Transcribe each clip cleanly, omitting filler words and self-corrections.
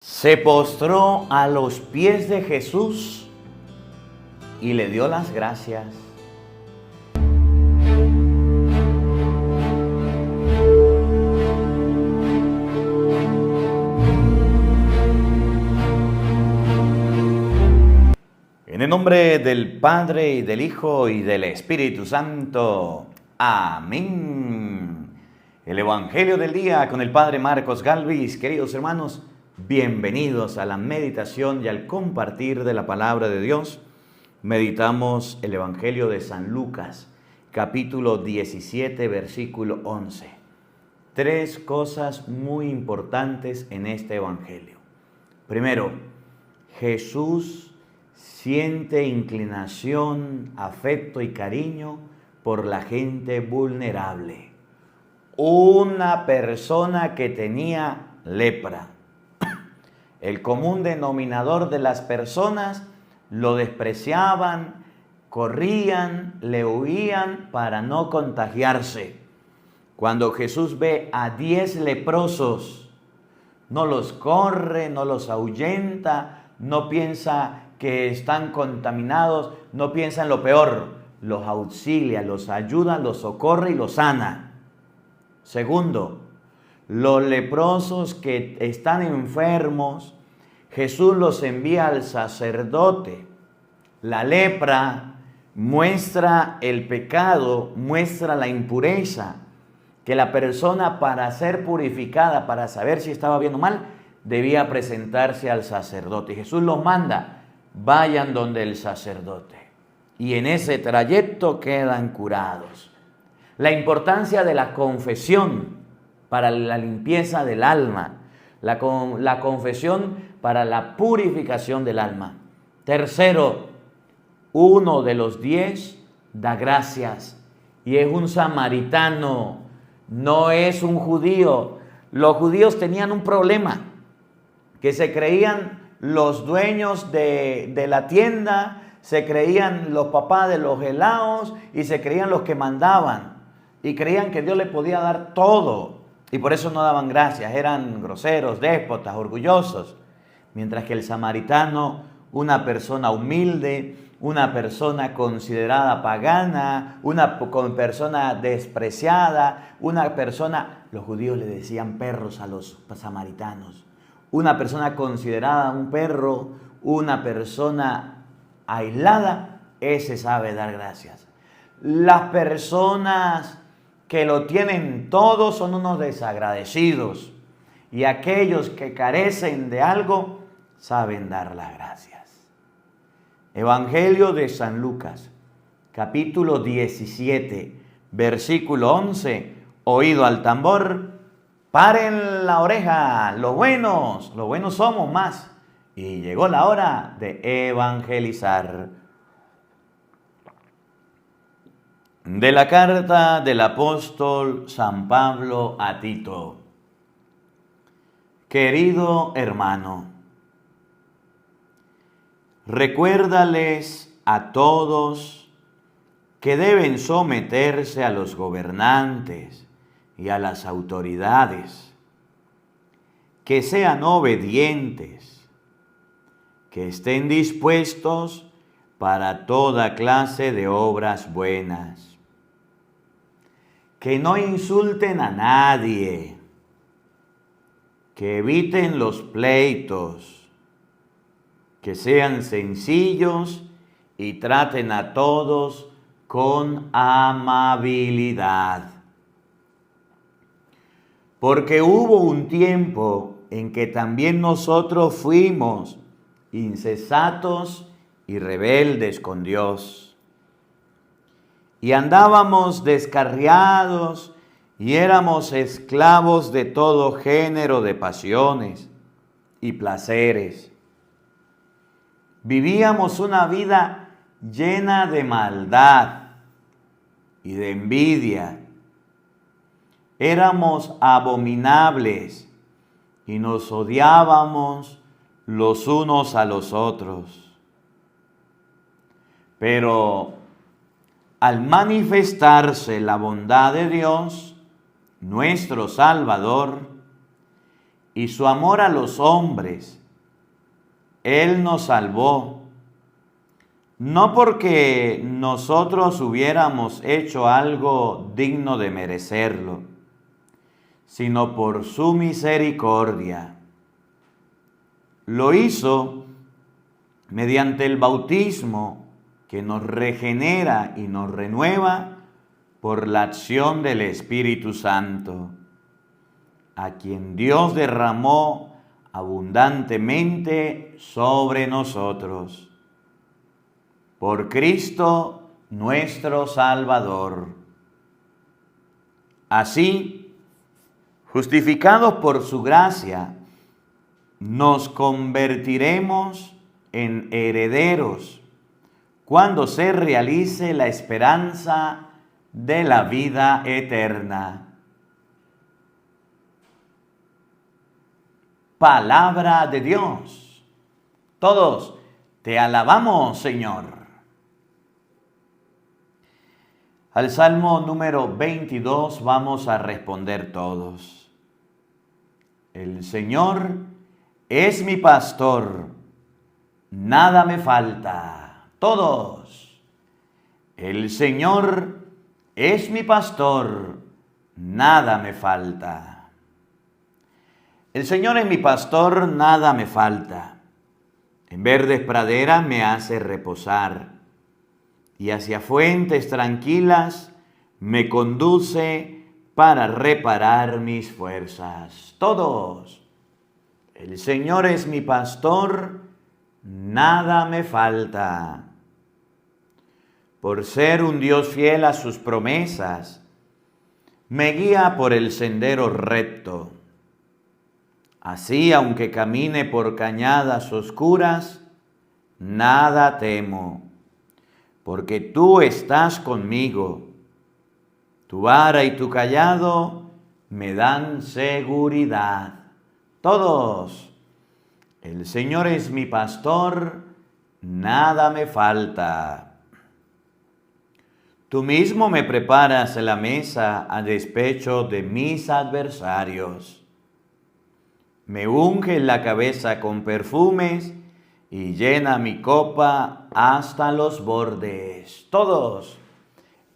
Se postró a los pies de Jesús y le dio las gracias. En el nombre del Padre, y del Hijo, y del Espíritu Santo. Amén. El Evangelio del día con el Padre Marcos Galvis. Queridos hermanos, bienvenidos a la meditación y al compartir de la palabra de Dios. Meditamos el Evangelio de San Lucas, capítulo 17, versículo 11. Tres cosas muy importantes en este Evangelio. Primero, Jesús siente inclinación, afecto y cariño por la gente vulnerable. Una persona que tenía lepra. El común denominador de las personas lo despreciaban, corrían, le huían para no contagiarse. Cuando Jesús ve a 10 leprosos, no los corre, no los ahuyenta, no piensa que están contaminados, no piensa en lo peor, los auxilia, los ayuda, los socorre y los sana. Segundo, los leprosos que están enfermos, Jesús los envía al sacerdote. La lepra muestra el pecado, muestra la impureza, que la persona para ser purificada, para saber si estaba bien o mal, debía presentarse al sacerdote. Jesús los manda, vayan donde el sacerdote. Y en ese trayecto quedan curados. La importancia de la confesión para la limpieza del alma, la confesión para la purificación del alma. Tercero, uno de los 10 da gracias y es un samaritano, no es un judío. Los judíos tenían un problema, que se creían los dueños de la tienda, se creían los papás de los helados y se creían los que mandaban y creían que Dios les podía dar todo y por eso no daban gracias, eran groseros, déspotas, orgullosos. Mientras que el samaritano, una persona humilde, una persona considerada pagana, una persona despreciada, una persona, los judíos le decían perros a los samaritanos, una persona considerada un perro, una persona aislada, ese sabe dar gracias. Las personas que lo tienen todo son unos desagradecidos y aquellos que carecen de algo saben dar las gracias. Evangelio de San Lucas, capítulo 17, versículo 11. Oído al tambor, paren la oreja, los buenos somos más. Y llegó la hora de evangelizar. De la carta del apóstol San Pablo a Tito. Querido hermano, recuérdales a todos que deben someterse a los gobernantes y a las autoridades, que sean obedientes, que estén dispuestos para toda clase de obras buenas, que no insulten a nadie, que eviten los pleitos, que sean sencillos y traten a todos con amabilidad. Porque hubo un tiempo en que también nosotros fuimos insensatos y rebeldes con Dios. Y andábamos descarriados y éramos esclavos de todo género de pasiones y placeres. Vivíamos una vida llena de maldad y de envidia. Éramos abominables y nos odiábamos los unos a los otros. Pero al manifestarse la bondad de Dios, nuestro Salvador, y su amor a los hombres. Él nos salvó, no porque nosotros hubiéramos hecho algo digno de merecerlo, sino por su misericordia. Lo hizo mediante el bautismo que nos regenera y nos renueva por la acción del Espíritu Santo, a quien Dios derramó abundantemente sobre nosotros. Por Cristo nuestro Salvador. Así, justificados por su gracia, nos convertiremos en herederos cuando se realice la esperanza de la vida eterna. Palabra de Dios. Todos te alabamos, Señor. Al Salmo número 22 vamos a responder todos. El Señor es mi pastor, nada me falta. Todos. El Señor es mi pastor, nada me falta. El Señor es mi pastor, nada me falta. En verdes praderas me hace reposar, y hacia fuentes tranquilas me conduce para reparar mis fuerzas. Todos. El Señor es mi pastor, nada me falta. Por ser un Dios fiel a sus promesas, me guía por el sendero recto. Así, aunque camine por cañadas oscuras, nada temo, porque tú estás conmigo. Tu vara y tu cayado me dan seguridad. Todos. El Señor es mi pastor, nada me falta. Tú mismo me preparas la mesa a despecho de mis adversarios. Me unge la cabeza con perfumes y llena mi copa hasta los bordes. Todos.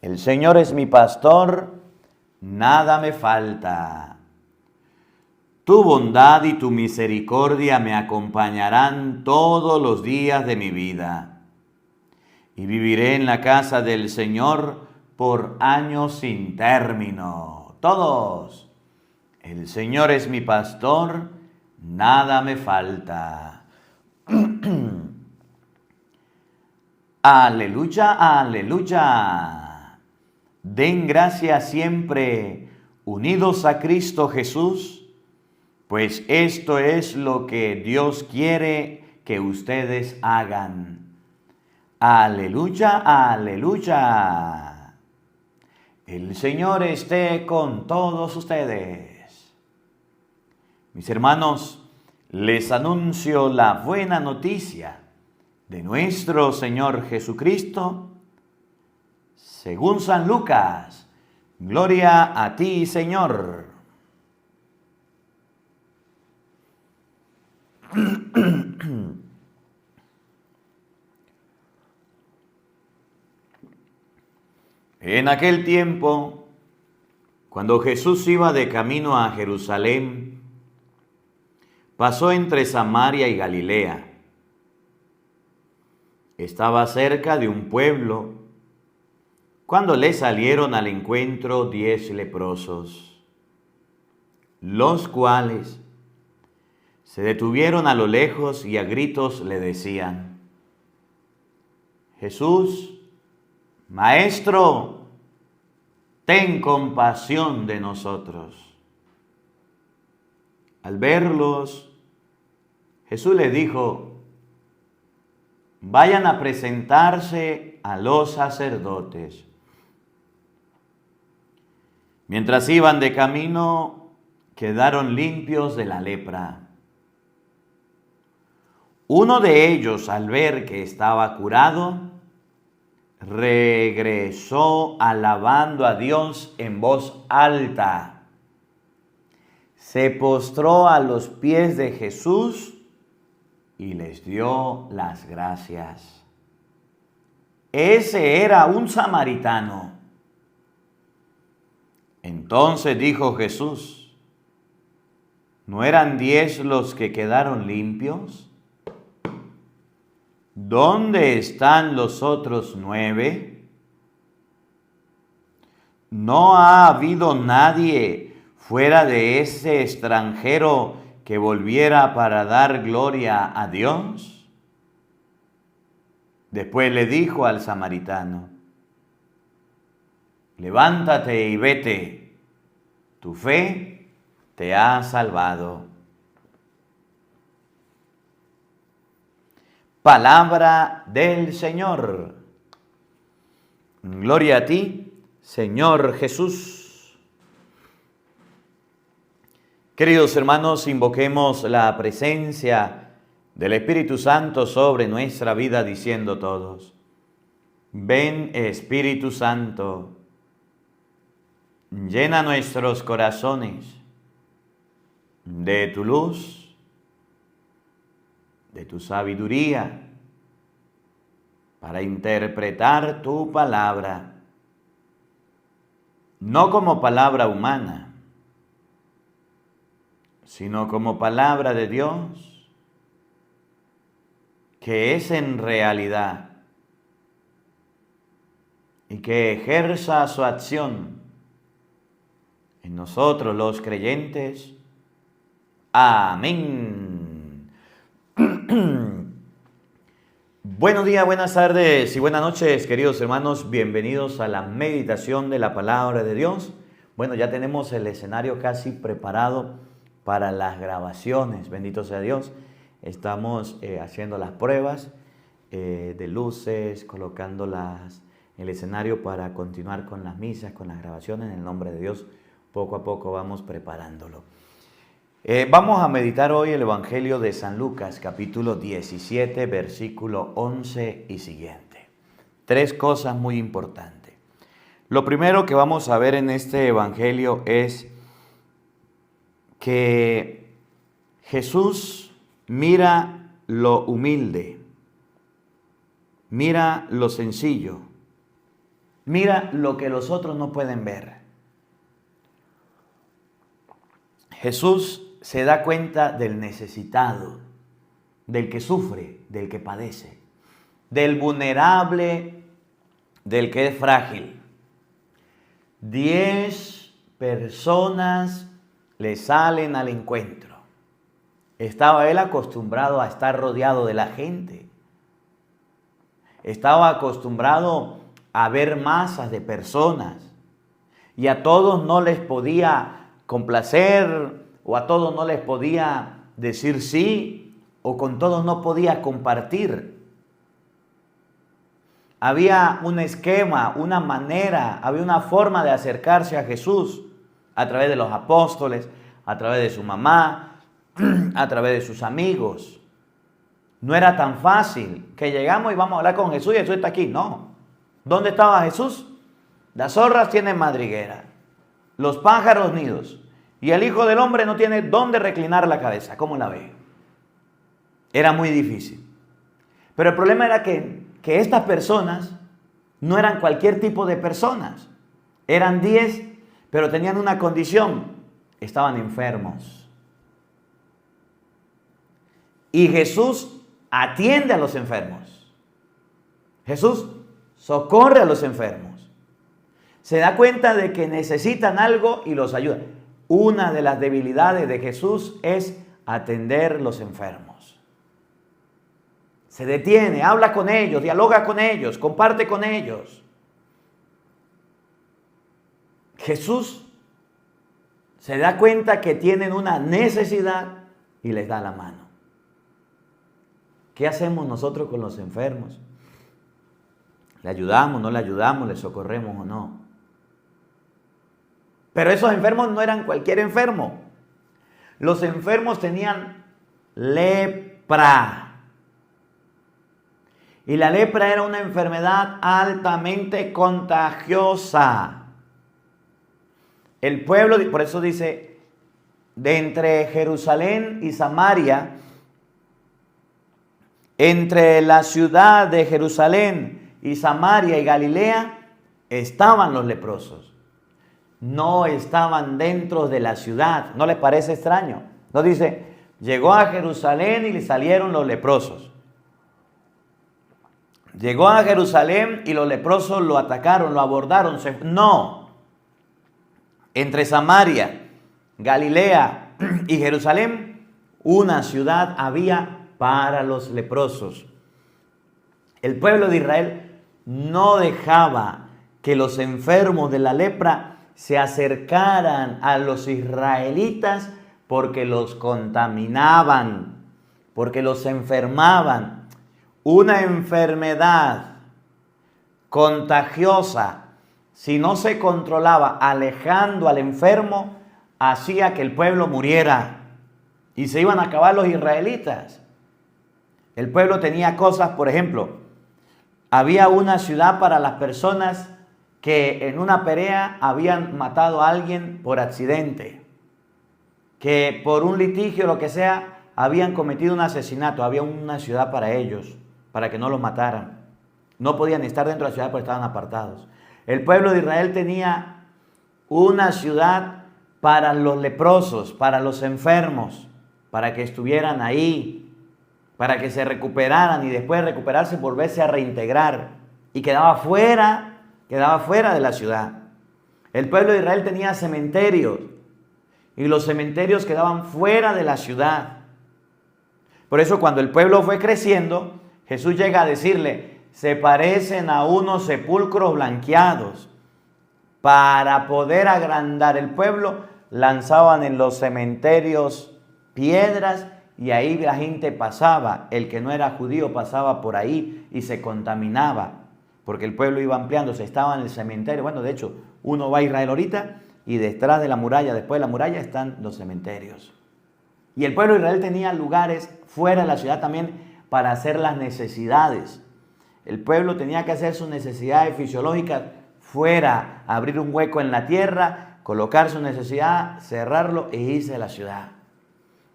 El Señor es mi pastor, nada me falta. Tu bondad y tu misericordia me acompañarán todos los días de mi vida, y viviré en la casa del Señor por años sin término. Todos. El Señor es mi pastor, nada me falta. Aleluya, aleluya. Den gracias siempre unidos a Cristo Jesús, pues esto es lo que Dios quiere que ustedes hagan. Aleluya, aleluya. El Señor esté con todos ustedes. Mis hermanos, les anuncio la buena noticia de nuestro Señor Jesucristo, según San Lucas. Gloria a ti, Señor. En aquel tiempo, cuando Jesús iba de camino a Jerusalén, pasó entre Samaria y Galilea. Estaba cerca de un pueblo cuando le salieron al encuentro 10 leprosos, los cuales se detuvieron a lo lejos y a gritos le decían: Jesús, Maestro, ten compasión de nosotros. Al verlos, Jesús les dijo: vayan a presentarse a los sacerdotes. Mientras iban de camino, quedaron limpios de la lepra. Uno de ellos, al ver que estaba curado, regresó alabando a Dios en voz alta: se postró a los pies de Jesús y les dio las gracias. Ese era un samaritano. Entonces dijo Jesús: ¿no eran 10 los que quedaron limpios? ¿Dónde están los otros 9? ¿No ha habido nadie fuera de ese extranjero que volviera para dar gloria a Dios? Después le dijo al samaritano: levántate y vete, tu fe te ha salvado. Palabra del Señor. Gloria a ti, Señor Jesús. Queridos hermanos, invoquemos la presencia del Espíritu Santo sobre nuestra vida diciendo todos: ven Espíritu Santo, llena nuestros corazones de tu luz, de tu sabiduría, para interpretar tu palabra, no como palabra humana, sino como palabra de Dios, que es en realidad y que ejerza su acción en nosotros los creyentes. Amén. Buenos días, buenas tardes y buenas noches, queridos hermanos. Bienvenidos a la meditación de la palabra de Dios. Bueno, ya tenemos el escenario casi preparado para las grabaciones. Bendito sea Dios. Estamos haciendo las pruebas de luces, colocando el escenario para continuar con las misas, con las grabaciones. En el nombre de Dios, poco a poco vamos preparándolo. Vamos a meditar hoy el Evangelio de San Lucas, capítulo 17, versículo 11 y siguiente. 3 cosas muy importantes. Lo primero que vamos a ver en este Evangelio es que Jesús mira lo humilde, mira lo sencillo, mira lo que los otros no pueden ver. Jesús se da cuenta del necesitado, del que sufre, del que padece, del vulnerable, del que es frágil. 10 personas le salen al encuentro. Estaba él acostumbrado a estar rodeado de la gente. Estaba acostumbrado a ver masas de personas. Y a todos no les podía complacer, o a todos no les podía decir sí, o con todos no podía compartir. Había un esquema, una manera, había una forma de acercarse a Jesús a través de los apóstoles, a través de su mamá, a través de sus amigos. No era tan fácil que llegamos y vamos a hablar con Jesús y Jesús está aquí. No. ¿Dónde estaba Jesús? Las zorras tienen madriguera, los pájaros nidos, y el Hijo del Hombre no tiene dónde reclinar la cabeza. ¿Cómo la ve? Era muy difícil. Pero el problema era que estas personas no eran cualquier tipo de personas. Eran 10, pero tenían una condición. Estaban enfermos. Y Jesús atiende a los enfermos. Jesús socorre a los enfermos. Se da cuenta de que necesitan algo y los ayuda. Una de las debilidades de Jesús es atender los enfermos. Se detiene, habla con ellos, dialoga con ellos, comparte con ellos. Jesús se da cuenta que tienen una necesidad y les da la mano. ¿Qué hacemos nosotros con los enfermos? ¿Le ayudamos, no le ayudamos, le socorremos o no? Pero esos enfermos no eran cualquier enfermo. Los enfermos tenían lepra. Y la lepra era una enfermedad altamente contagiosa. El pueblo, por eso dice, de entre Jerusalén y Samaria, entre la ciudad de Jerusalén y Samaria y Galilea, estaban los leprosos. No estaban dentro de la ciudad. ¿No les parece extraño? No dice, llegó a Jerusalén y le salieron los leprosos. Llegó a Jerusalén y los leprosos lo atacaron, lo abordaron. No. Entre Samaria, Galilea y Jerusalén, una ciudad había para los leprosos. El pueblo de Israel no dejaba que los enfermos de la lepra se acercaran a los israelitas porque los contaminaban, porque los enfermaban. Una enfermedad contagiosa, si no se controlaba alejando al enfermo, hacía que el pueblo muriera y se iban a acabar los israelitas. El pueblo tenía cosas, por ejemplo, había una ciudad para las personas que en una pelea habían matado a alguien por accidente, que por un litigio, lo que sea, habían cometido un asesinato. Había una ciudad para ellos, para que no los mataran. No podían estar dentro de la ciudad porque estaban apartados. El pueblo de Israel tenía una ciudad para los leprosos, para los enfermos, para que estuvieran ahí, para que se recuperaran y después de recuperarse volverse a reintegrar. Y quedaba fuera de la ciudad. El pueblo de Israel tenía cementerios y los cementerios quedaban fuera de la ciudad. Por eso cuando el pueblo fue creciendo, Jesús llega a decirle, se parecen a unos sepulcros blanqueados. Para poder agrandar el pueblo, lanzaban en los cementerios piedras y ahí la gente pasaba. El que no era judío pasaba por ahí y se contaminaba, porque el pueblo iba ampliándose, estaba en el cementerio. Bueno, de hecho, uno va a Israel ahorita y detrás de la muralla, después de la muralla, están los cementerios. Y el pueblo de Israel tenía lugares fuera de la ciudad también para hacer las necesidades. El pueblo tenía que hacer sus necesidades fisiológicas fuera, abrir un hueco en la tierra, colocar su necesidad, cerrarlo e irse de la ciudad.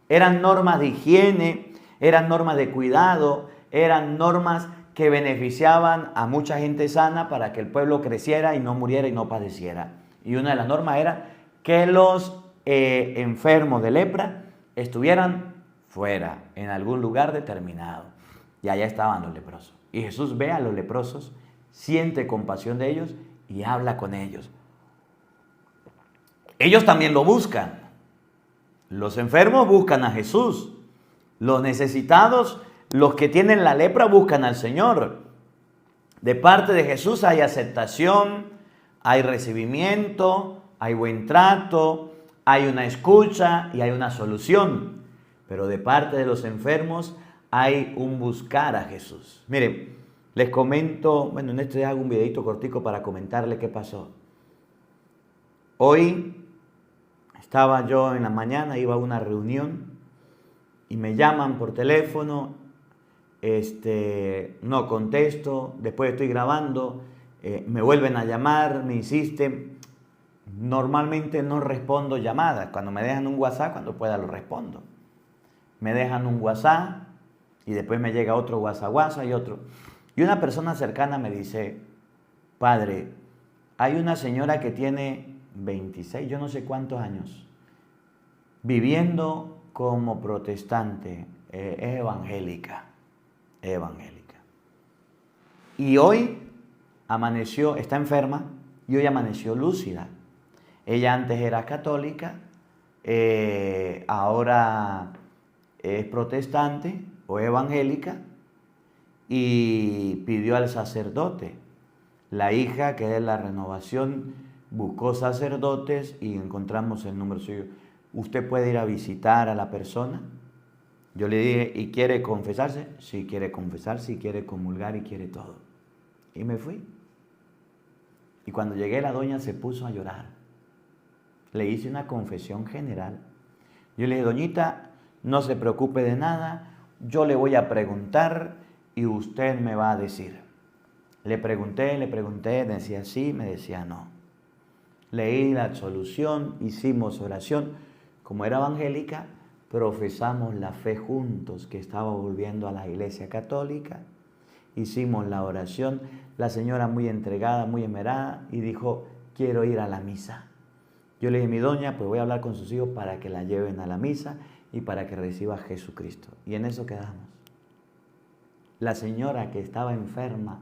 Eran normas de higiene, eran normas de cuidado, eran normas que beneficiaban a mucha gente sana para que el pueblo creciera y no muriera y no padeciera. Y una de las normas era que los enfermos de lepra estuvieran fuera, en algún lugar determinado. Y allá estaban los leprosos. Y Jesús ve a los leprosos, siente compasión de ellos y habla con ellos. Ellos también lo buscan. Los enfermos buscan a Jesús. Los necesitados, los que tienen la lepra, buscan al Señor. De parte de Jesús hay aceptación, hay recibimiento, hay buen trato, hay una escucha y hay una solución. Pero de parte de los enfermos hay un buscar a Jesús. Miren, les comento, bueno, en este hago un videito cortico para comentarle qué pasó. Hoy estaba yo en la mañana, iba a una reunión y me llaman por teléfono, no contesto, después estoy grabando, me vuelven a llamar, me insisten. Normalmente no respondo llamadas, cuando me dejan un WhatsApp, cuando pueda lo respondo. Me dejan un WhatsApp y después me llega otro WhatsApp y otro. Y una persona cercana me dice, padre, hay una señora que tiene 26, yo no sé cuántos años, viviendo como protestante, es evangélica. Y hoy amaneció, está enferma y hoy amaneció lúcida. Ella antes era católica, ahora es protestante o evangélica y pidió al sacerdote. La hija, que es la renovación, buscó sacerdotes y encontramos el número suyo. ¿Usted puede ir a visitar a la persona? Yo le dije, ¿y quiere confesarse? Sí, quiere confesarse y quiere comulgar y quiere todo. Y me fui. Y cuando llegué, la doña se puso a llorar. Le hice una confesión general. Yo le dije, doñita, no se preocupe de nada, yo le voy a preguntar y usted me va a decir. Le pregunté, decía sí, me decía no. Leí la solución, hicimos oración, como era evangélica, profesamos la fe juntos, que estaba volviendo a la iglesia católica. Hicimos la oración, la señora muy entregada, muy esmerada, y dijo, quiero ir a la misa. Yo le dije, mi doña, pues voy a hablar con sus hijos para que la lleven a la misa y para que reciba a Jesucristo. Y en eso quedamos. La señora que estaba enferma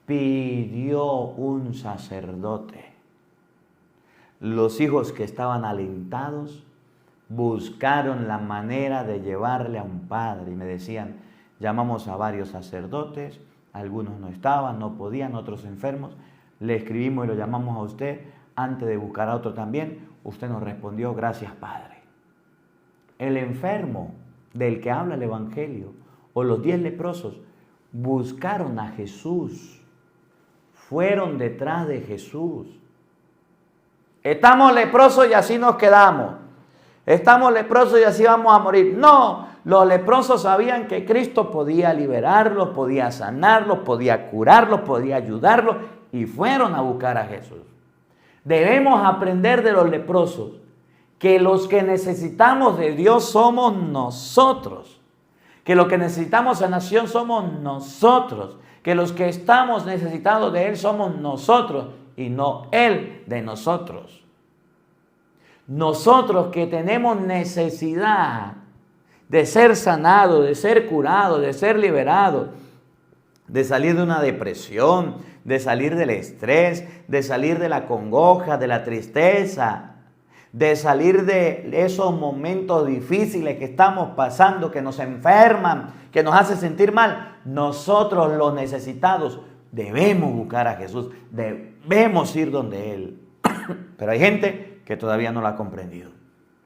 pidió un sacerdote. Los hijos que estaban alentados buscaron la manera de llevarle a un padre y me decían, llamamos a varios sacerdotes, algunos no estaban, no podían, otros enfermos, le escribimos y lo llamamos a usted, antes de buscar a otro también, usted nos respondió, gracias Padre. El enfermo del que habla el Evangelio o los 10 leprosos buscaron a Jesús, fueron detrás de Jesús. Estamos leprosos y así nos quedamos. Estamos leprosos y así vamos a morir. No, los leprosos sabían que Cristo podía liberarlos, podía sanarlos, podía curarlos, podía ayudarlos y fueron a buscar a Jesús. Debemos aprender de los leprosos que los que necesitamos de Dios somos nosotros, que los que necesitamos sanación somos nosotros, que los que estamos necesitados de Él somos nosotros y no Él de nosotros. Nosotros que tenemos necesidad de ser sanados, de ser curados, de ser liberados, de salir de una depresión, de salir del estrés, de salir de la congoja, de la tristeza, de salir de esos momentos difíciles que estamos pasando, que nos enferman, que nos hacen sentir mal. Nosotros los necesitados debemos buscar a Jesús, debemos ir donde Él. Pero hay gente que todavía no lo ha comprendido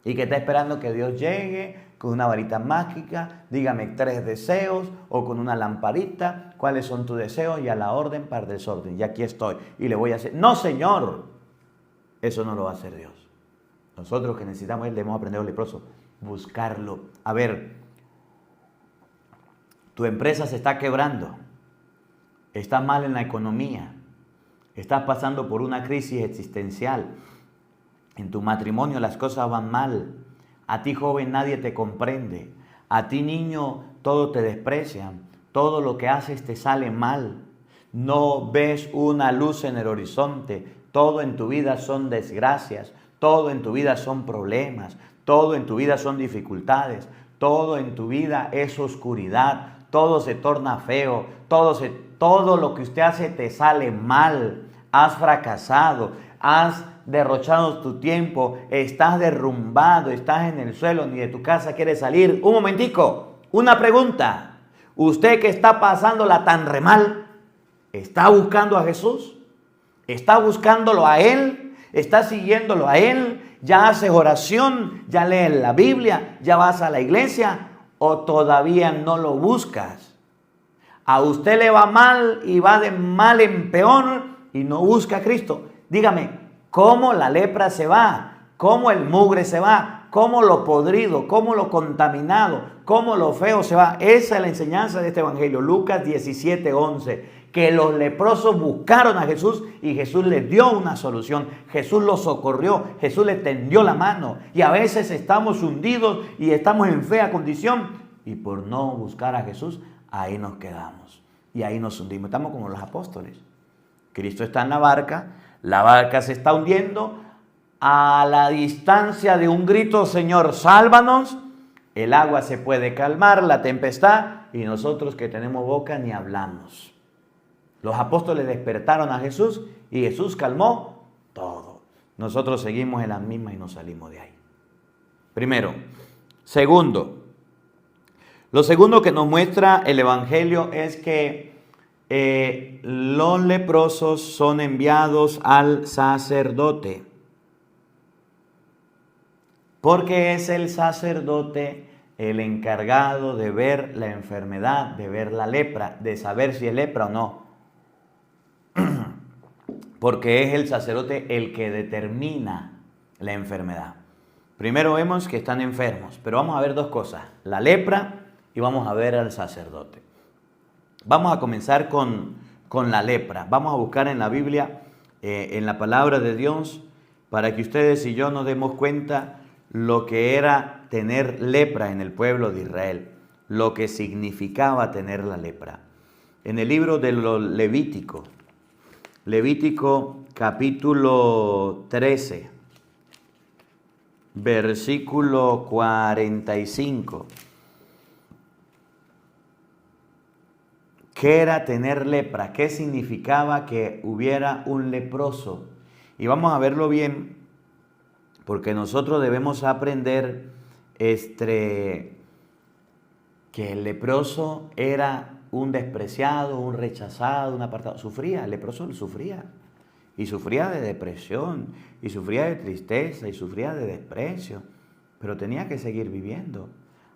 y que está esperando que Dios llegue con una varita mágica, dígame 3 deseos o con una lamparita, cuáles son tus deseos y a la orden para el desorden. Y aquí estoy y le voy a hacer. No, Señor, eso no lo va a hacer Dios. Nosotros que necesitamos Él debemos aprender a los leprosos, buscarlo. A ver, tu empresa se está quebrando, estás mal en la economía, estás pasando por una crisis existencial, en tu matrimonio las cosas van mal, a ti joven nadie te comprende, a ti niño todo te desprecian, todo lo que haces te sale mal, no ves una luz en el horizonte, todo en tu vida son desgracias, todo en tu vida son problemas, todo en tu vida son dificultades, todo en tu vida es oscuridad, todo se torna feo, todo lo que usted hace te sale mal, has fracasado, has derrochado tu tiempo, estás derrumbado, estás en el suelo, ni de tu casa quieres salir. Un momentico, una pregunta. ¿Usted que está pasándola tan re mal, está buscando a Jesús? ¿Está buscándolo a Él? ¿Está siguiéndolo a Él? ¿Ya haces oración? ¿Ya lees la Biblia? ¿Ya vas a la iglesia? ¿O todavía no lo buscas? A usted le va mal y va de mal en peor y no busca a Cristo. Dígame, ¿cómo la lepra se va? ¿Cómo el mugre se va? ¿Cómo lo podrido? ¿Cómo lo contaminado? ¿Cómo lo feo se va? Esa es la enseñanza de este evangelio. Lucas 17:11. Que los leprosos buscaron a Jesús y Jesús les dio una solución. Jesús los socorrió. Jesús les tendió la mano. Y a veces estamos hundidos y estamos en fea condición. Y por no buscar a Jesús, ahí nos quedamos. Y ahí nos hundimos. Estamos como los apóstoles. Cristo está en la barca se está hundiendo, a la distancia de un grito, Señor, sálvanos, el agua se puede calmar, la tempestad, y nosotros que tenemos boca ni hablamos. Los apóstoles despertaron a Jesús y Jesús calmó todo. Nosotros seguimos en la misma y no salimos de ahí. Primero. Segundo, lo segundo que nos muestra el evangelio es que los leprosos son enviados al sacerdote, porque es el sacerdote el encargado de ver la enfermedad, de ver la lepra, de saber si es lepra o no, porque es el sacerdote el que determina la enfermedad. Primero vemos que están enfermos, pero vamos a ver dos cosas, la lepra y vamos a ver al sacerdote. Vamos a comenzar con la lepra. Vamos a buscar en la Biblia, en la palabra de Dios, para que ustedes y yo nos demos cuenta lo que era tener lepra en el pueblo de Israel, lo que significaba tener la lepra. En el libro de los Levítico capítulo 13, versículo 45. ¿Qué era tener lepra? ¿Qué significaba que hubiera un leproso? Y vamos a verlo bien, porque nosotros debemos aprender que el leproso era un despreciado, un rechazado, un apartado. Sufría, el leproso sufría. Y sufría de depresión, y sufría de tristeza, y sufría de desprecio. Pero tenía que seguir viviendo.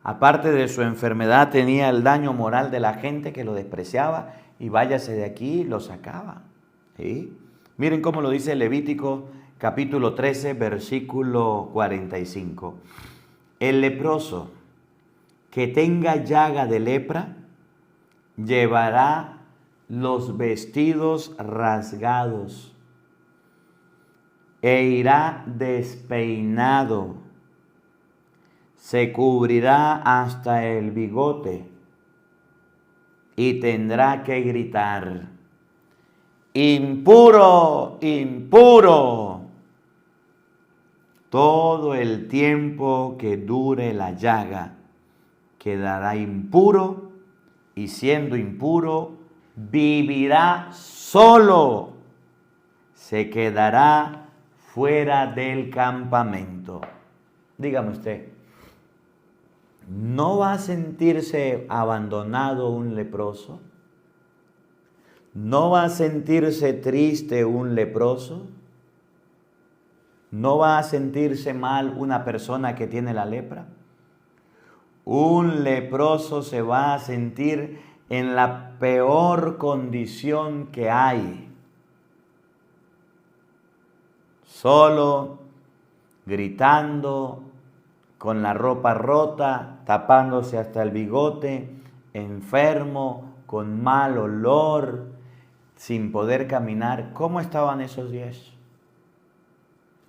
Aparte de su enfermedad, tenía el daño moral de la gente que lo despreciaba, y váyase de aquí, lo sacaba. ¿Sí? Miren cómo lo dice Levítico capítulo 13, versículo 45. El leproso que tenga llaga de lepra, llevará los vestidos rasgados e irá despeinado, se cubrirá hasta el bigote y tendrá que gritar: impuro, impuro, todo el tiempo que dure la llaga. Quedará impuro, y siendo impuro, vivirá solo. Se quedará fuera del campamento. Dígame usted, ¿no va a sentirse abandonado un leproso? ¿No va a sentirse triste un leproso? ¿No va a sentirse mal una persona que tiene la lepra? Un leproso se va a sentir en la peor condición que hay. Solo, gritando, con la ropa rota, tapándose hasta el bigote, enfermo, con mal olor, sin poder caminar. ¿Cómo estaban esos 10?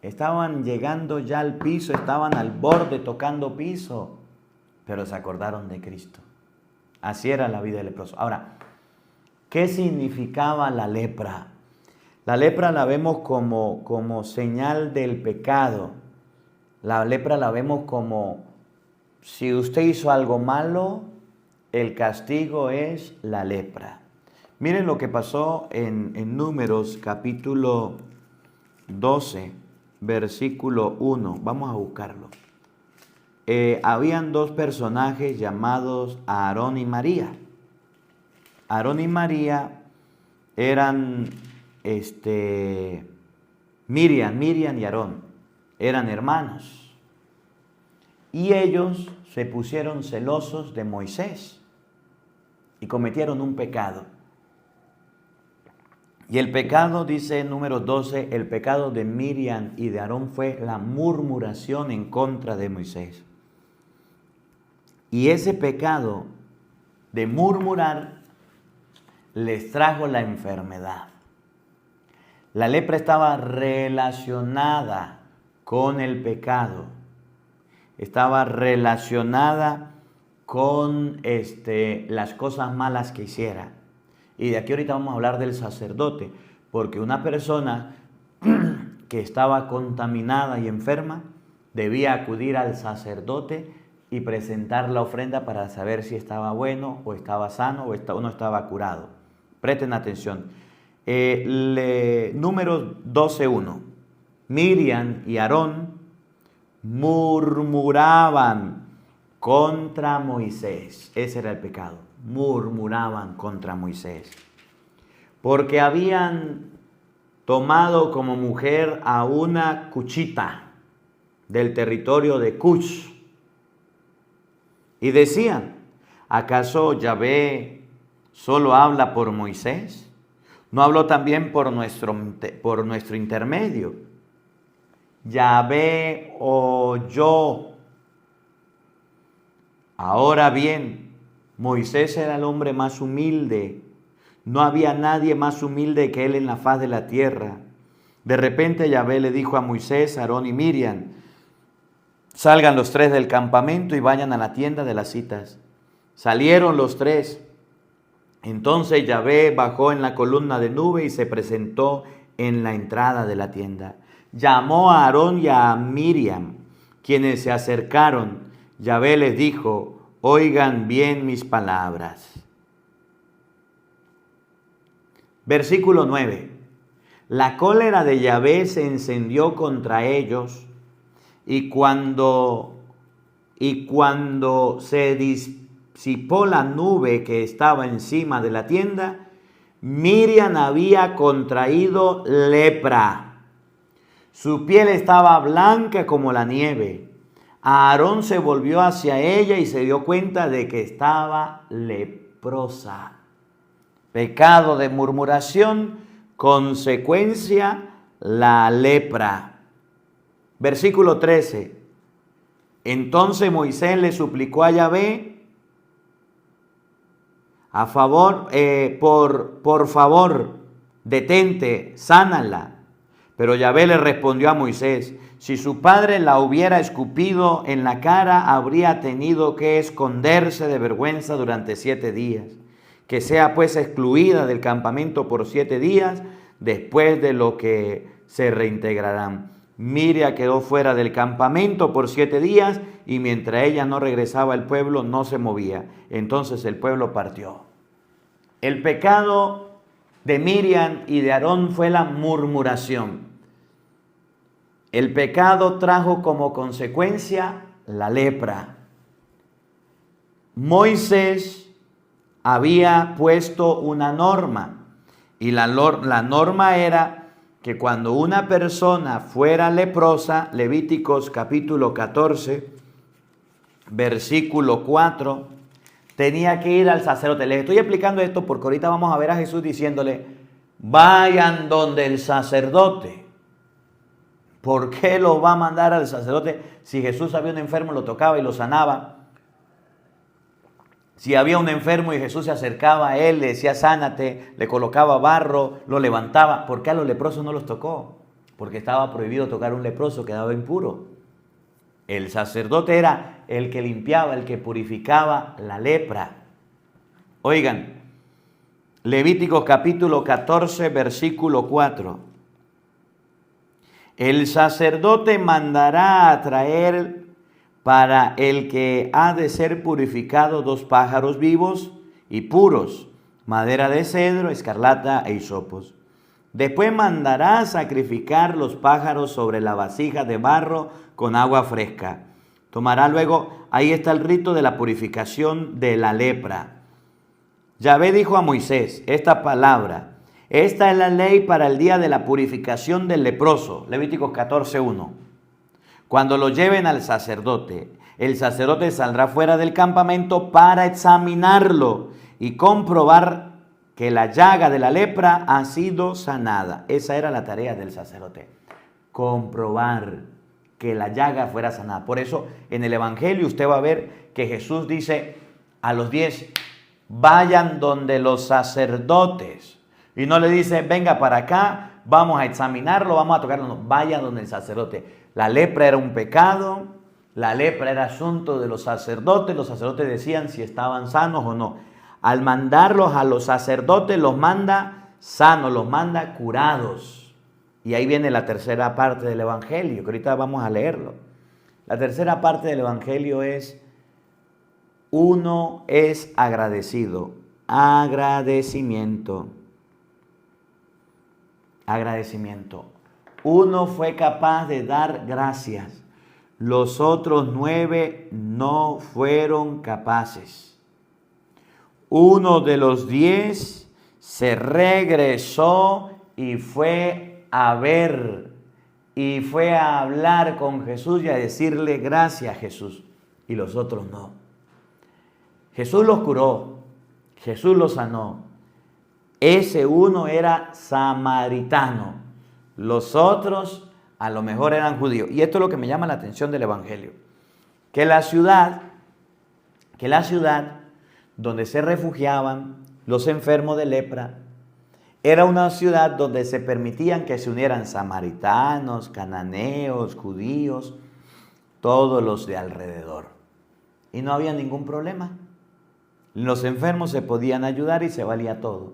Estaban llegando ya al piso, estaban al borde tocando piso, pero se acordaron de Cristo. Así era la vida del leproso. Ahora, ¿qué significaba la lepra? La lepra la vemos como señal del pecado. La lepra la vemos como, si usted hizo algo malo, el castigo es la lepra. Miren lo que pasó en Números capítulo 12, versículo 1. Vamos a buscarlo. Habían dos personajes llamados Aarón y María. Aarón y María eran Miriam y Aarón. Eran hermanos. Y ellos se pusieron celosos de Moisés y cometieron un pecado. Y el pecado, dice en Números 12, el pecado de Miriam y de Aarón fue la murmuración en contra de Moisés. Y ese pecado de murmurar les trajo la enfermedad. La lepra estaba relacionada con el pecado. Estaba relacionada con las cosas malas que hiciera. Y de aquí ahorita vamos a hablar del sacerdote, porque una persona que estaba contaminada y enferma debía acudir al sacerdote y presentar la ofrenda para saber si estaba bueno o estaba sano o no estaba curado. Presten atención. Números 12:1. Miriam y Aarón murmuraban contra Moisés. Ese era el pecado. Murmuraban contra Moisés. Porque habían tomado como mujer a una cuchita del territorio de Cush. Y decían: ¿acaso Yahvé solo habla por Moisés? ¿No habló también por nuestro intermedio? Yahvé oyó. Ahora bien, Moisés era el hombre más humilde. No había nadie más humilde que él en la faz de la tierra. De repente Yahvé le dijo a Moisés, Aarón y Miriam: Salgan los tres del campamento y vayan a la tienda de las citas. Salieron los tres. Entonces Yahvé bajó en la columna de nube y se presentó en la entrada de la tienda. Llamó a Aarón y a Miriam, quienes se acercaron. Yahvé les dijo: oigan bien mis palabras. Versículo 9. La cólera de Yahvé se encendió contra ellos, y cuando se disipó la nube que estaba encima de la tienda, Miriam había contraído lepra. Su piel estaba blanca como la nieve. Aarón se volvió hacia ella y se dio cuenta de que estaba leprosa. Pecado de murmuración, consecuencia, la lepra. Versículo 13. Entonces Moisés le suplicó a Yahvé: por favor, detente, sánala. Pero Yahvé le respondió a Moisés: si su padre la hubiera escupido en la cara, habría tenido que esconderse de vergüenza durante 7 días. Que sea pues excluida del campamento por 7 días, después de lo que se reintegrarán. Miriam quedó fuera del campamento por 7 días, y mientras ella no regresaba, el pueblo no se movía. Entonces el pueblo partió. El pecado de Miriam y de Aarón fue la murmuración. El pecado trajo como consecuencia la lepra. Moisés había puesto una norma, y la norma era que cuando una persona fuera leprosa, Levíticos capítulo 14, versículo 4, tenía que ir al sacerdote. Les estoy explicando esto porque ahorita vamos a ver a Jesús diciéndole: vayan donde el sacerdote. ¿Por qué lo va a mandar al sacerdote? Si Jesús había un enfermo, lo tocaba y lo sanaba. Si había un enfermo y Jesús se acercaba a él, le decía: sánate, le colocaba barro, lo levantaba. ¿Por qué a los leprosos no los tocó? Porque estaba prohibido tocar a un leproso, quedaba impuro. El sacerdote era el que limpiaba, el que purificaba la lepra. Oigan, Levíticos capítulo 14, versículo 4. El sacerdote mandará a traer para el que ha de ser purificado 2 pájaros vivos y puros, madera de cedro, escarlata e hisopos. Después mandará sacrificar los pájaros sobre la vasija de barro con agua fresca. Tomará luego, ahí está el rito de la purificación de la lepra. Yahvé dijo a Moisés esta palabra: esta es la ley para el día de la purificación del leproso. Levíticos 14:1. Cuando lo lleven al sacerdote, el sacerdote saldrá fuera del campamento para examinarlo y comprobar que la llaga de la lepra ha sido sanada. Esa era la tarea del sacerdote: comprobar que la llaga fuera sanada. Por eso en el Evangelio usted va a ver que Jesús dice a los 10: vayan donde los sacerdotes. Y no le dice: venga para acá, vamos a examinarlo, vamos a tocarlo. No, vaya donde el sacerdote. La lepra era un pecado, la lepra era asunto de los sacerdotes decían si estaban sanos o no. Al mandarlos a los sacerdotes, los manda sanos, los manda curados. Y ahí viene la tercera parte del Evangelio, que ahorita vamos a leerlo. La tercera parte del Evangelio es: uno es agradecido. Agradecimiento. Agradecimiento. Uno fue capaz de dar gracias. Los otros 9 no fueron capaces. Uno de los 10 se regresó y fue a ver, y fue a hablar con Jesús y a decirle: gracias, Jesús. Y los otros no. Jesús los curó, Jesús los sanó. Ese uno era samaritano. Los otros a lo mejor eran judíos. Y esto es lo que me llama la atención del Evangelio. Que la ciudad donde se refugiaban los enfermos de lepra era una ciudad donde se permitían que se unieran samaritanos, cananeos, judíos. todos los de alrededor. Y no había ningún problema. Los enfermos se podían ayudar y se valía todo.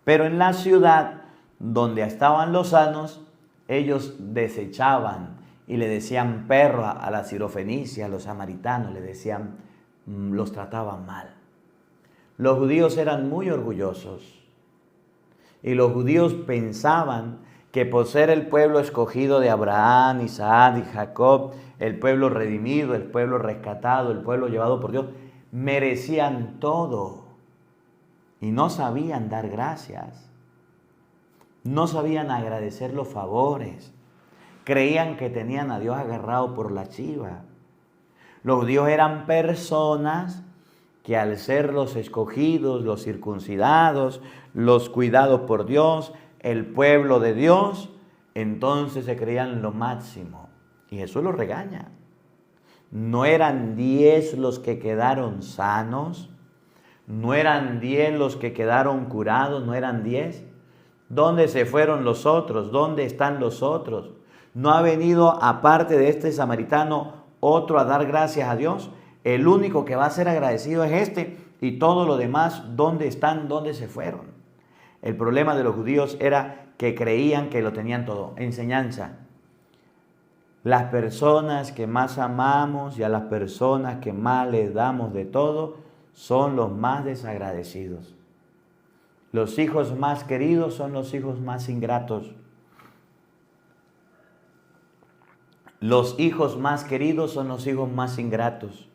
Pero en la ciudad donde estaban los sanos, ellos desechaban y le decían perros a la sirofenicia, a los samaritanos, le decían, los trataban mal. Los judíos eran muy orgullosos y los judíos pensaban que por ser el pueblo escogido de Abraham, Isaac y Jacob, el pueblo redimido, el pueblo rescatado, el pueblo llevado por Dios, merecían todo y no sabían dar gracias, no sabían agradecer los favores, creían que tenían a Dios agarrado por la chiva. Los judíos eran personas que al ser los escogidos, los circuncidados, los cuidados por Dios, el pueblo de Dios, entonces se creían lo máximo. Y Jesús los regaña. ¿No eran 10 los que quedaron sanos? ¿No eran 10 los que quedaron curados? ¿No eran 10? ¿Dónde se fueron los otros? ¿Dónde están los otros? ¿No ha venido, aparte de este samaritano, otro a dar gracias a Dios? El único que va a ser agradecido es este, y todo lo demás, ¿dónde están? ¿Dónde se fueron? El problema de los judíos era que creían que lo tenían todo. Enseñanza. Las personas que más amamos y a las personas que más les damos de todo son los más desagradecidos. Los hijos más queridos son los hijos más ingratos. Los hijos más queridos son los hijos más ingratos.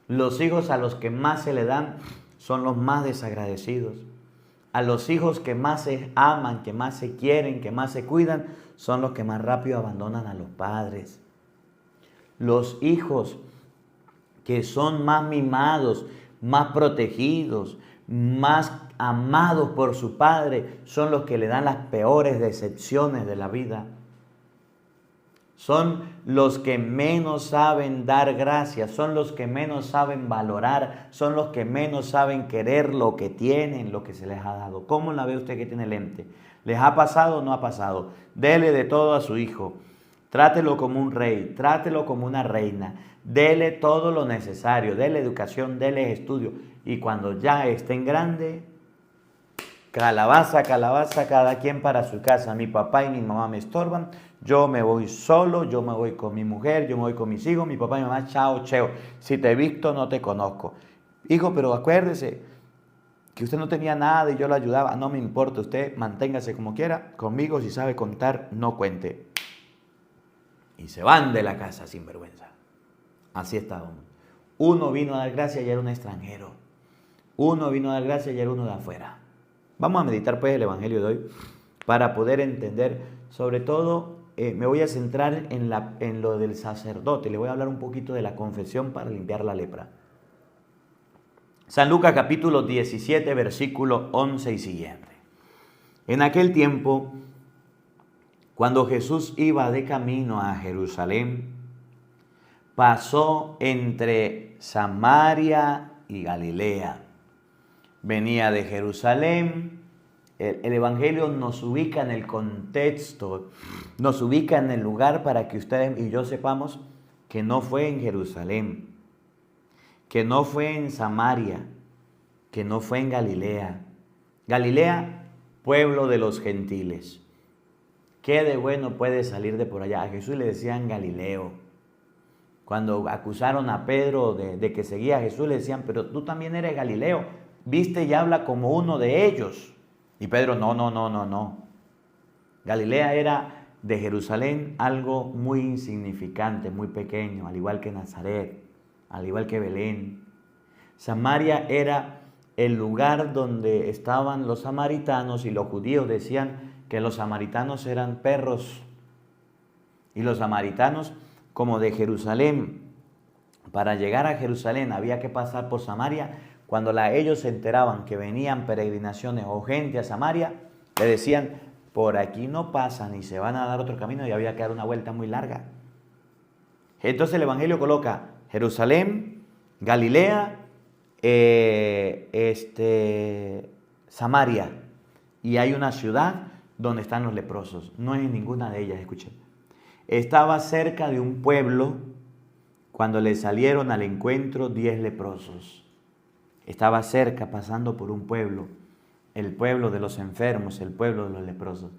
Los hijos a los que más se le dan son los más desagradecidos. A los hijos que más se aman, que más se quieren, que más se cuidan, son los que más rápido abandonan a los padres. Los hijos que son más mimados, más protegidos, más amados por su padre, son los que le dan las peores decepciones de la vida. Son los que menos saben dar gracias, son los que menos saben valorar, son los que menos saben querer lo que tienen, lo que se les ha dado. ¿Cómo la ve usted que tiene lente? ¿Les ha pasado o no ha pasado? Dele de todo a su hijo, trátelo como un rey, trátelo como una reina, dele todo lo necesario, dele educación, dele estudio. Y cuando ya estén grandes, calabaza, calabaza, cada quien para su casa. Mi papá y mi mamá me estorban, yo me voy solo, yo me voy con mi mujer, yo me voy con mis hijos, mi papá y mi mamá, chao, cheo. Si te he visto, no te conozco. Hijo, pero acuérdese que usted no tenía nada y yo lo ayudaba. No me importa, usted manténgase como quiera. Conmigo, si sabe contar, no cuente. Y se van de la casa sin vergüenza. Así estábamos. Uno vino a dar gracias y era un extranjero. Uno vino a dar gracias y era uno de afuera. Vamos a meditar pues el Evangelio de hoy para poder entender, sobre todo, me voy a centrar en lo del sacerdote. Le voy a hablar un poquito de la confesión para limpiar la lepra. San Lucas capítulo 17, versículo 11 y siguiente. En aquel tiempo, cuando Jesús iba de camino a Jerusalén, pasó entre Samaria y Galilea. Venía de Jerusalén. El Evangelio nos ubica en el contexto, nos ubica en el lugar para que ustedes y yo sepamos que no fue en Jerusalén, que no fue en Samaria, que no fue en Galilea. Galilea, pueblo de los gentiles. ¿Qué de bueno puede salir de por allá? A Jesús le decían Galileo. Cuando acusaron a Pedro de que seguía a Jesús, le decían, pero tú también eres Galileo, viste y habla como uno de ellos. Y Pedro, no. Galilea era de Jerusalén algo muy insignificante, muy pequeño, al igual que Nazaret, al igual que Belén. Samaria era el lugar donde estaban los samaritanos y los judíos decían que los samaritanos eran perros. Y los samaritanos, como de Jerusalén, para llegar a Jerusalén había que pasar por Samaria. Cuando ellos se enteraban que venían peregrinaciones o gente a Samaria, le decían, por aquí no pasan y se van a dar otro camino y había que dar una vuelta muy larga. Entonces el Evangelio coloca Jerusalén, Galilea, Samaria. Y hay una ciudad donde están los leprosos. No es en ninguna de ellas, escuchen. Estaba cerca de un pueblo cuando le salieron al encuentro 10 leprosos. Estaba cerca, pasando por un pueblo, el pueblo de los enfermos, el pueblo de los leprosos.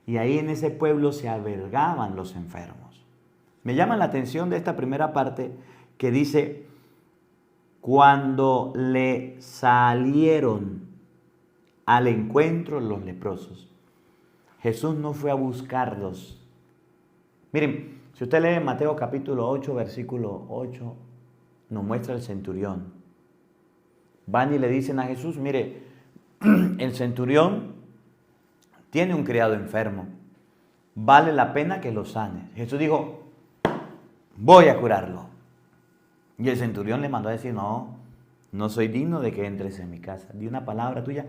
Y ahí en ese pueblo se albergaban los enfermos. Me llama la atención de esta primera parte que dice, cuando le salieron al encuentro los leprosos. Jesús no fue a buscarlos. Miren, si usted lee Mateo capítulo 8, versículo 8, nos muestra el centurión. Van y le dicen a Jesús, mire, el centurión tiene un criado enfermo, vale la pena que lo sane. Jesús dijo, voy a curarlo. Y el centurión le mandó a decir, no, no soy digno de que entres en mi casa. Di una palabra tuya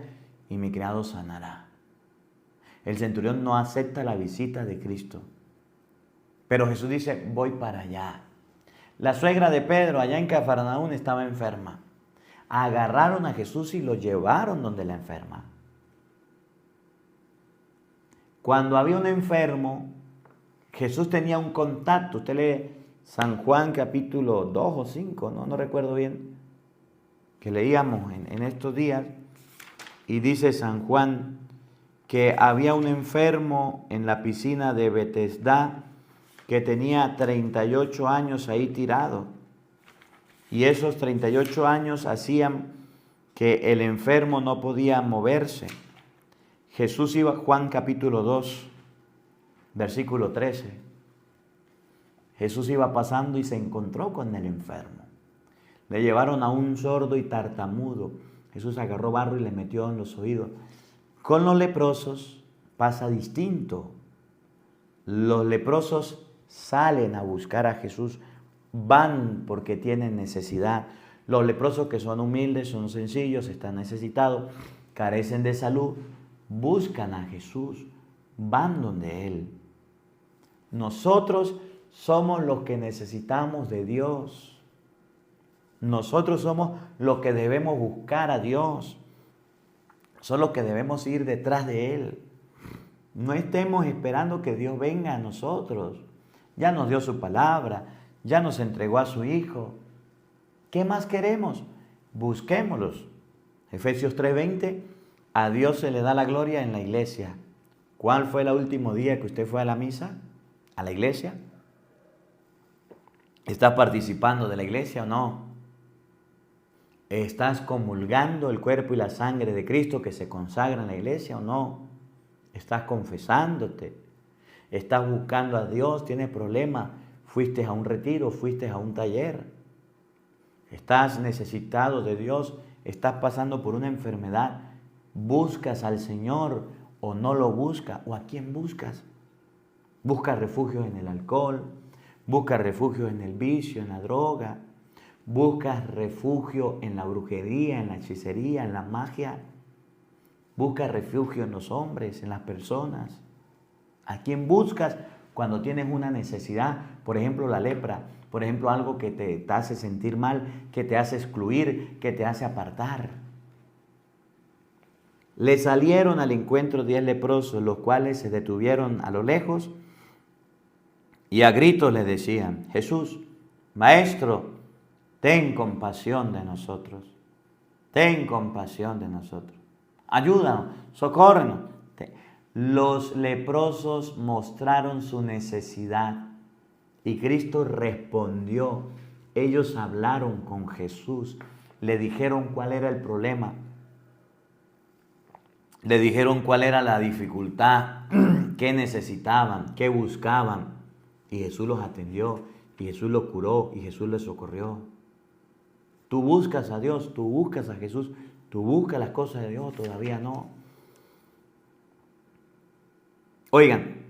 y mi criado sanará. El centurión no acepta la visita de Cristo. Pero Jesús dice, voy para allá. La suegra de Pedro allá en Cafarnaúm estaba enferma. Agarraron a Jesús y lo llevaron donde la enferma. Cuando había un enfermo, Jesús tenía un contacto. Usted lee San Juan capítulo 2 o 5, no recuerdo bien, que leíamos en estos días. Y dice San Juan que había un enfermo en la piscina de Betesda que tenía 38 años ahí tirado. Y esos 38 años hacían que el enfermo no podía moverse. Jesús iba, Juan capítulo 2, versículo 13. Jesús iba pasando y se encontró con el enfermo. Le llevaron a un sordo y tartamudo. Jesús agarró barro y le metió en los oídos. Con los leprosos pasa distinto. Los leprosos salen a buscar a Jesús, van porque tienen necesidad. Los leprosos que son humildes, son sencillos, están necesitados, carecen de salud, buscan a Jesús, van donde Él. Nosotros somos los que necesitamos de Dios. Nosotros somos los que debemos buscar a Dios. Son los que debemos ir detrás de Él. No estemos esperando que Dios venga a nosotros. Ya nos dio su palabra, ya nos entregó a su Hijo. ¿Qué más queremos? Busquémoslos. Efesios 3:20, a Dios se le da la gloria en la iglesia. ¿Cuál fue el último día que usted fue a la misa? ¿A la iglesia? ¿Estás participando de la iglesia o no? ¿Estás comulgando el cuerpo y la sangre de Cristo que se consagra en la iglesia o no? ¿Estás confesándote? ¿Estás buscando a Dios? ¿Tienes problemas? ¿Fuiste a un retiro? ¿Fuiste a un taller? ¿Estás necesitado de Dios? ¿Estás pasando por una enfermedad? ¿Buscas al Señor o no lo buscas? ¿O a quién buscas? ¿Buscas refugio en el alcohol? ¿Buscas refugio en el vicio, en la droga? ¿Buscas refugio en la brujería, en la hechicería, en la magia? ¿Buscas refugio en los hombres, en las personas? ¿A quién buscas cuando tienes una necesidad? Por ejemplo, la lepra. Por ejemplo, algo que te hace sentir mal, que te hace excluir, que te hace apartar. Le salieron al encuentro 10 leprosos, los cuales se detuvieron a lo lejos y a gritos le decían, Jesús, Maestro, ten compasión de nosotros. Ten compasión de nosotros. Ayúdanos, socórrenos. Los leprosos mostraron su necesidad y Cristo respondió. Ellos hablaron con Jesús, le dijeron cuál era el problema, le dijeron cuál era la dificultad, qué necesitaban, qué buscaban. Y Jesús los atendió, y Jesús los curó, y Jesús les socorrió. Tú buscas a Dios, tú buscas a Jesús, tú buscas las cosas de Dios, todavía no. Oigan,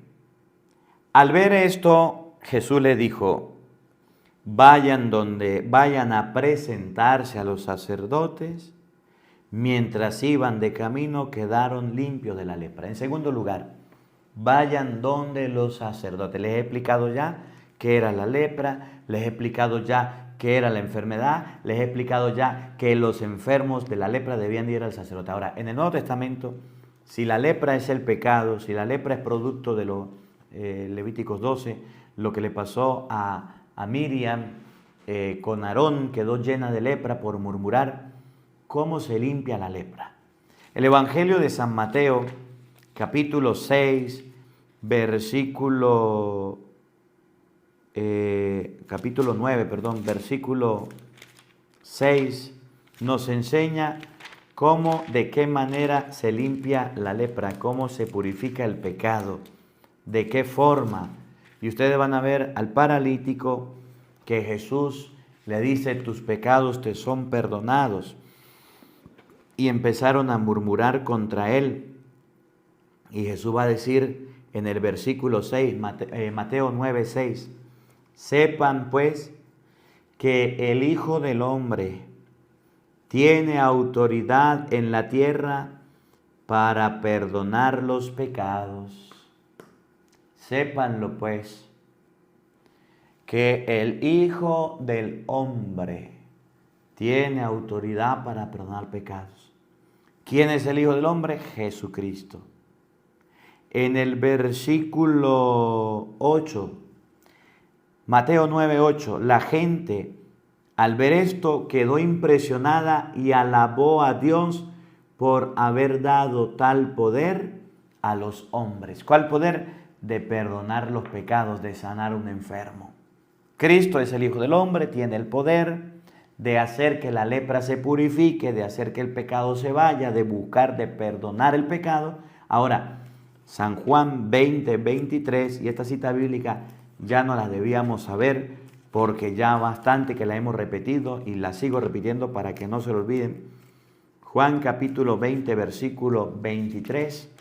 al ver esto, Jesús le dijo, vayan a presentarse a los sacerdotes. Mientras iban de camino, quedaron limpios de la lepra. En segundo lugar, vayan donde los sacerdotes. Les he explicado ya qué era la lepra, les he explicado ya qué era la enfermedad, les he explicado ya que los enfermos de la lepra debían ir al sacerdote. Ahora, en el Nuevo Testamento, si la lepra es el pecado, si la lepra es producto de los Levíticos 12, lo que le pasó a Miriam, con Aarón quedó llena de lepra por murmurar. ¿Cómo se limpia la lepra? El Evangelio de San Mateo, capítulo 6, capítulo 9, versículo 6, nos enseña de qué manera se limpia la lepra, cómo se purifica el pecado, de qué forma. Y ustedes van a ver al paralítico que Jesús le dice, tus pecados te son perdonados. Y empezaron a murmurar contra él. Y Jesús va a decir en el versículo 6, Mateo 9, 6, sepan pues que el Hijo del Hombre tiene autoridad en la tierra para perdonar los pecados. Sépanlo pues, que el Hijo del Hombre tiene autoridad para perdonar pecados. ¿Quién es el Hijo del Hombre? Jesucristo. En el versículo 8, Mateo 9, 8, la gente al ver esto quedó impresionada y alabó a Dios por haber dado tal poder a los hombres. ¿Cuál poder? De perdonar los pecados, de sanar a un enfermo. Cristo es el Hijo del Hombre, tiene el poder de hacer que la lepra se purifique, de hacer que el pecado se vaya, de buscar, de perdonar el pecado. Ahora, San Juan 20, 23, y esta cita bíblica ya no la debíamos saber porque ya bastante que la hemos repetido y la sigo repitiendo para que no se lo olviden. Juan capítulo 20, versículo 23.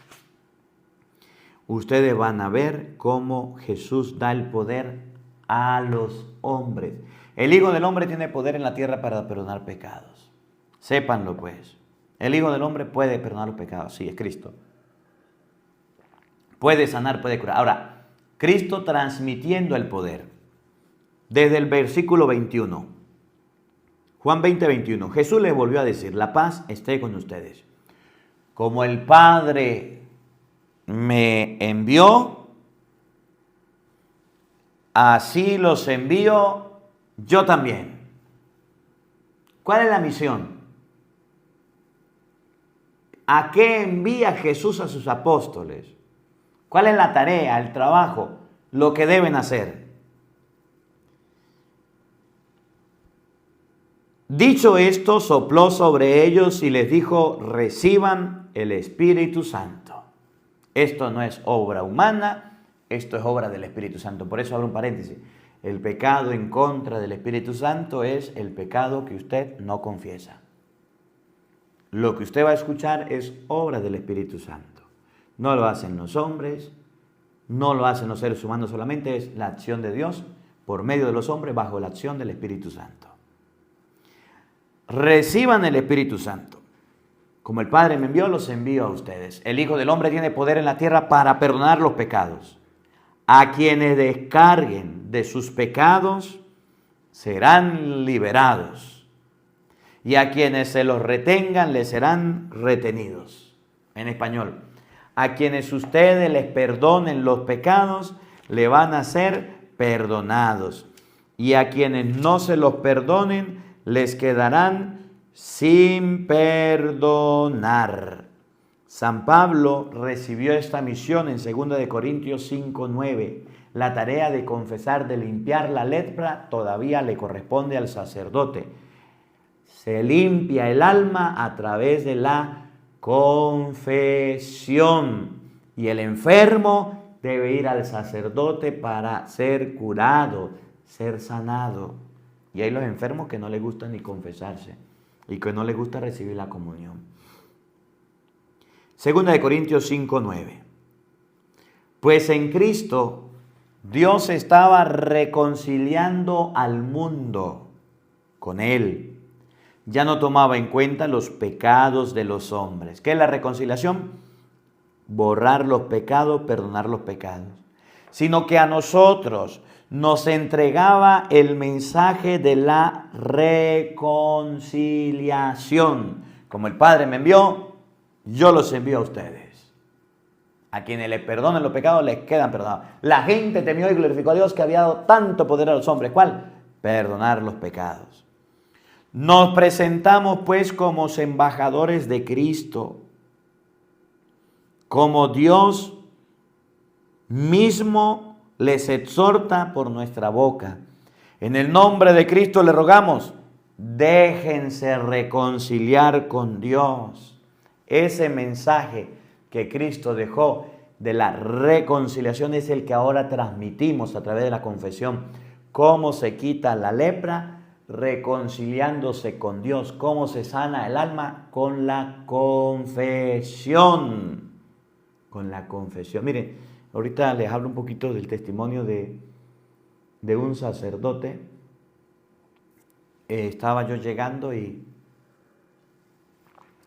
Ustedes van a ver cómo Jesús da el poder a los hombres. El Hijo del Hombre tiene poder en la tierra para perdonar pecados. Sépanlo pues. El Hijo del Hombre puede perdonar los pecados. Sí, es Cristo. Puede sanar, puede curar. Ahora, Cristo transmitiendo el poder. Desde el versículo 21. Juan 20, 21. Jesús les volvió a decir, la paz esté con ustedes. Como el Padre me envió, así los envío yo también. ¿Cuál es la misión? ¿A qué envía Jesús a sus apóstoles? ¿Cuál es la tarea, el trabajo, lo que deben hacer? Dicho esto, sopló sobre ellos y les dijo, reciban el Espíritu Santo. Esto no es obra humana, esto es obra del Espíritu Santo. Por eso abro un paréntesis. El pecado en contra del Espíritu Santo es el pecado que usted no confiesa. Lo que usted va a escuchar es obra del Espíritu Santo. No lo hacen los hombres, no lo hacen los seres humanos solamente, es la acción de Dios por medio de los hombres bajo la acción del Espíritu Santo. Reciban el Espíritu Santo. Como el Padre me envió, los envío a ustedes. El Hijo del Hombre tiene poder en la tierra para perdonar los pecados. A quienes descarguen de sus pecados serán liberados. Y a quienes se los retengan les serán retenidos. En español, a quienes ustedes les perdonen los pecados, le van a ser perdonados. Y a quienes no se los perdonen, les quedarán sin perdonar. San Pablo recibió esta misión en 2 de Corintios 5, 9. La tarea de confesar, de limpiar la lepra, todavía le corresponde al sacerdote. Se limpia el alma a través de la confesión. Y el enfermo debe ir al sacerdote para ser curado, ser sanado. Y hay los enfermos que no les gusta ni confesarse y que no les gusta recibir la comunión. 2 de Corintios 5, 9. Pues en Cristo Dios estaba reconciliando al mundo con Él. Ya no tomaba en cuenta los pecados de los hombres. ¿Qué es la reconciliación? Borrar los pecados, perdonar los pecados. Sino que a nosotros nos entregaba el mensaje de la reconciliación. Como el Padre me envió, yo los envío a ustedes. A quienes les perdonen los pecados, les quedan perdonados. La gente temió y glorificó a Dios que había dado tanto poder a los hombres. ¿Cuál? perdonar los pecados. Nos presentamos pues como embajadores de Cristo, como Dios mismo les exhorta por nuestra boca. En el nombre de Cristo le rogamos, déjense reconciliar con Dios. Ese mensaje que Cristo dejó de la reconciliación es el que ahora transmitimos a través de la confesión. Cómo se quita la lepra reconciliándose con Dios. Cómo se sana el alma con la confesión. Con la confesión. Miren, ahorita les hablo un poquito del testimonio de un sacerdote. Estaba yo llegando y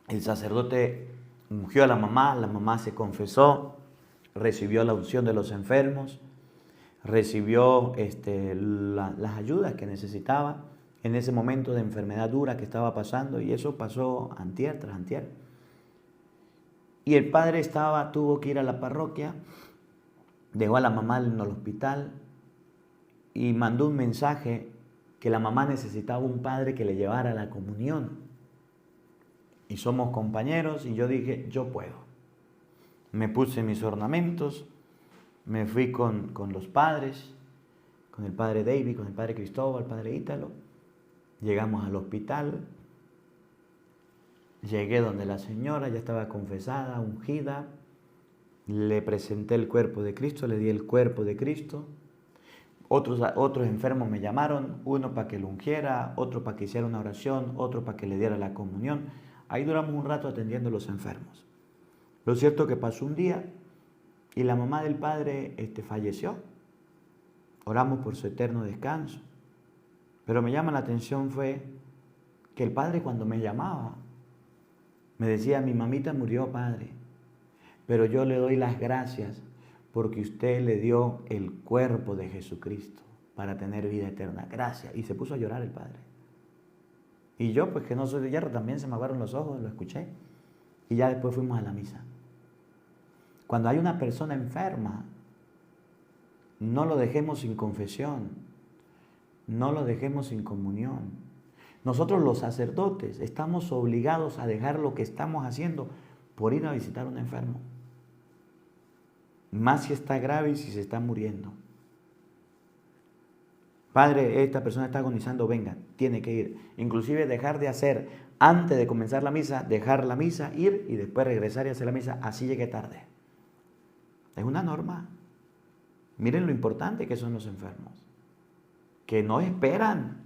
el sacerdote ungió a la mamá se confesó, recibió la unción de los enfermos, recibió las ayudas que necesitaba en ese momento de enfermedad dura que estaba pasando, y eso pasó antier tras antier. Y el padre tuvo que ir a la parroquia, dejó a la mamá en el hospital y mandó un mensaje que la mamá necesitaba un padre que le llevara la comunión. Y somos compañeros y yo dije, yo puedo. Me puse mis ornamentos, me fui con los padres, con el padre David, con el padre Cristóbal, el padre Ítalo. Llegamos al hospital, llegué donde la señora ya estaba confesada, ungida, le presenté el cuerpo de Cristo, le di el cuerpo de Cristo. Otros enfermos me llamaron, uno para que lo ungiera, otro para que hiciera una oración, otro para que le diera la comunión. Ahí duramos un rato atendiendo a los enfermos. Lo cierto es que pasó un día y la mamá del padre falleció. Oramos por su eterno descanso. Pero me llama la atención fue que el padre, cuando me llamaba, me decía, mi mamita murió, padre, pero yo le doy las gracias porque usted le dio el cuerpo de Jesucristo para tener vida eterna. Gracias. Y se puso a llorar el padre. Y yo, pues que no soy de hierro, también se me aguaron los ojos, lo escuché. Y ya después fuimos a la misa. Cuando hay una persona enferma, no lo dejemos sin confesión, no lo dejemos sin comunión. Nosotros los sacerdotes estamos obligados a dejar lo que estamos haciendo por ir a visitar a un enfermo. Más si está grave y si se está muriendo. Padre, esta persona está agonizando, venga, tiene que ir. Inclusive dejar de hacer, antes de comenzar la misa, dejar la misa, ir y después regresar y hacer la misa, así llegue tarde. Es una norma. Miren lo importante que son los enfermos. Que no esperan.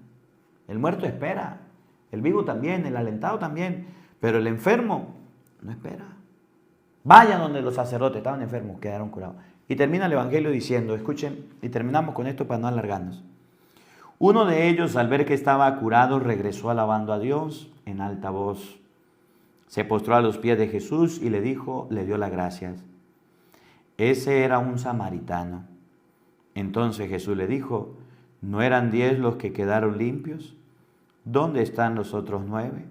El muerto espera. El vivo también, el alentado también. Pero el enfermo no espera. Vayan donde los sacerdotes estaban enfermos, quedaron curados. Y termina el Evangelio diciendo, escuchen, y terminamos con esto para no alargarnos. Uno de ellos, al ver que estaba curado, regresó alabando a Dios en alta voz. Se postró a los pies de Jesús y le dio las gracias. Ese era un samaritano. Entonces Jesús le dijo, ¿no eran 10 los que quedaron limpios? ¿Dónde están los otros 9?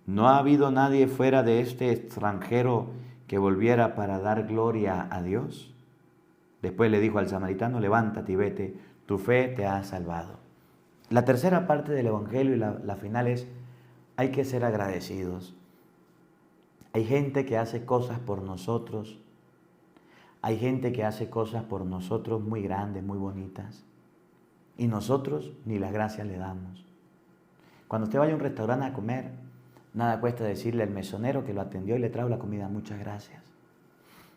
¿No ha habido nadie fuera de este extranjero que volviera para dar gloria a Dios? Después le dijo al samaritano, levántate y vete, tu fe te ha salvado. La tercera parte del Evangelio y la final es, hay que ser agradecidos. Hay gente que hace cosas por nosotros. Hay gente que hace cosas por nosotros muy grandes, muy bonitas. Y nosotros ni las gracias le damos. Cuando usted vaya a un restaurante a comer, nada cuesta decirle al mesonero que lo atendió y le trajo la comida, muchas gracias.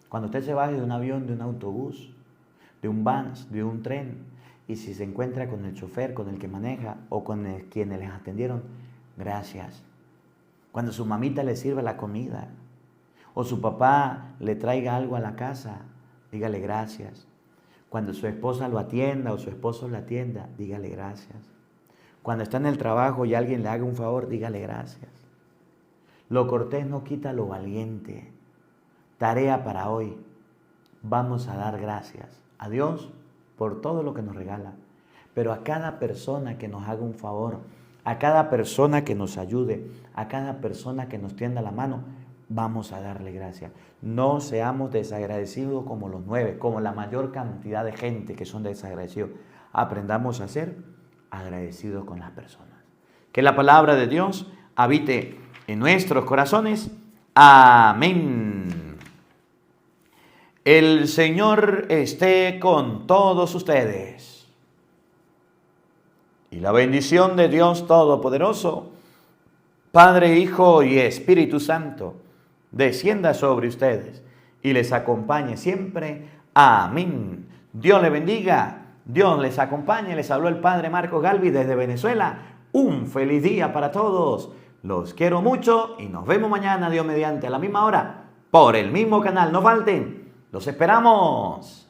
Cuando usted se baje de un avión, de un autobús, de un bus, de un tren, y si se encuentra con el chofer, con el que maneja o con quienes les atendieron, gracias. Cuando su mamita le sirve la comida o su papá le traiga algo a la casa, dígale gracias. Cuando su esposa lo atienda o su esposo la atienda, dígale gracias. Cuando está en el trabajo y alguien le haga un favor, dígale gracias. Lo cortés no quita lo valiente. Tarea para hoy. Vamos a dar gracias a Dios por todo lo que nos regala, pero a cada persona que nos haga un favor, a cada persona que nos ayude, a cada persona que nos tienda la mano, vamos a darle gracias. No seamos desagradecidos como los 9, como la mayor cantidad de gente que son desagradecidos. Aprendamos a ser agradecidos con las personas. Que la palabra de Dios habite en nuestros corazones. Amén. El Señor esté con todos ustedes. Y la bendición de Dios Todopoderoso, Padre, Hijo y Espíritu Santo, descienda sobre ustedes y les acompañe siempre. Amén. Dios les bendiga, Dios les acompañe. Les habló el Padre Marcos Galvis desde Venezuela. Un feliz día para todos. Los quiero mucho y nos vemos mañana, Dios mediante, a la misma hora, por el mismo canal. No falten, los esperamos.